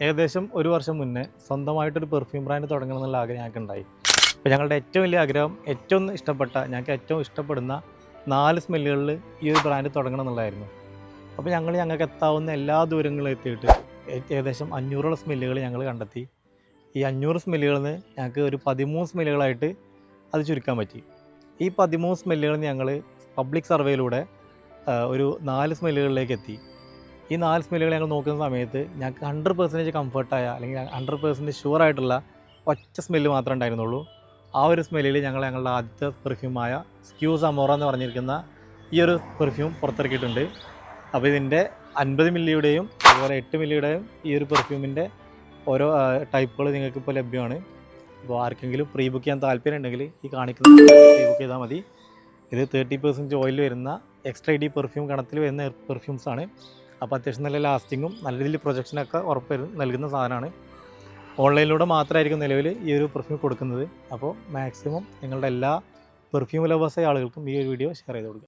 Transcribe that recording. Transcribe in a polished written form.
ഏകദേശം ഒരു വർഷം മുന്നേ സ്വന്തമായിട്ടൊരു പെർഫ്യൂം ബ്രാൻഡ് തുടങ്ങണം എന്നുള്ള ആഗ്രഹം ഞങ്ങൾക്ക് ഉണ്ടായി. അപ്പോൾ ഞങ്ങളുടെ ഏറ്റവും വലിയ ആഗ്രഹം, ഏറ്റവും ഇഷ്ടപ്പെട്ട, ഞങ്ങൾക്ക് ഏറ്റവും ഇഷ്ടപ്പെടുന്ന 4 സ്മെല്ലുകളിൽ ഈ ഒരു ബ്രാൻഡ് തുടങ്ങണം എന്നുള്ളതായിരുന്നു. അപ്പോൾ ഞങ്ങൾക്ക് എത്താവുന്ന എല്ലാ ദൂരങ്ങളും എത്തിയിട്ട് ഏകദേശം 500 സ്മെല്ലുകൾ ഞങ്ങൾ കണ്ടെത്തി. ഈ 500 സ്മെല്ലുകളിൽ നിന്ന് ഞങ്ങൾക്ക് ഒരു 13 സ്മെല്ലുകളായിട്ട് അത് ചുരുക്കാൻ പറ്റി. ഈ 13 സ്മെല്ലുകൾ ഞങ്ങൾ പബ്ലിക് സർവേയിലൂടെ ഒരു 4 സ്മെല്ലുകളിലേക്ക് എത്തി. ഈ 4 സ്മെല്ലുകൾ ഞങ്ങൾ നോക്കുന്ന സമയത്ത് ഞങ്ങൾക്ക് 100% കംഫർട്ടായ അല്ലെങ്കിൽ 100% ഷുവറായിട്ടുള്ള ഒറ്റ സ്മെല്ല് മാത്രമേ ഉണ്ടായിരുന്നുള്ളൂ. ആ ഒരു സ്മെല്ലിൽ ഞങ്ങളുടെ ആദ്യത്തെ പെർഫ്യൂമായ സ്ക്യൂസ് അമോറ എന്ന് പറഞ്ഞിരിക്കുന്ന ഈ ഒരു പെർഫ്യൂം പുറത്തിറക്കിയിട്ടുണ്ട്. അപ്പോൾ ഇതിൻ്റെ 50 മില്ലിയുടെയും അതുപോലെ 8 മില്ലിയുടെയും ഈ ഒരു പെർഫ്യൂമിൻ്റെ ഓരോ ടൈപ്പുകൾ നിങ്ങൾക്കിപ്പോൾ ലഭ്യമാണ്. അപ്പോൾ ആർക്കെങ്കിലും പ്രീ ബുക്ക് ചെയ്യാൻ താല്പര്യം ഉണ്ടെങ്കിൽ ഈ കാണിക്കുന്ന പ്രീ ബുക്ക് ചെയ്താൽ മതി. ഇത് 30% ഓയിൽ വരുന്ന എക്സ്ട്രാ ഡി പെർഫ്യൂം ഗണത്തിൽ വരുന്ന പെർഫ്യൂംസാണ്. അപ്പോൾ അത്യാവശ്യം നല്ല ലാസ്റ്റിങ്ങും നല്ല രീതിയിൽ പ്രൊജക്ഷനൊക്കെ ഉറപ്പ് നൽകുന്ന സാധനമാണ്. ഓൺലൈനിലൂടെ മാത്രമായിരിക്കും നിലവിൽ ഈ ഒരു പെർഫ്യൂം കൊടുക്കുന്നത്. അപ്പോൾ മാക്സിമം നിങ്ങളുടെ എല്ലാ പെർഫ്യൂം ലവേഴ്സായ ആളുകൾക്കും ഈ ഒരു വീഡിയോ ഷെയർ ചെയ്ത് കൊടുക്കുക.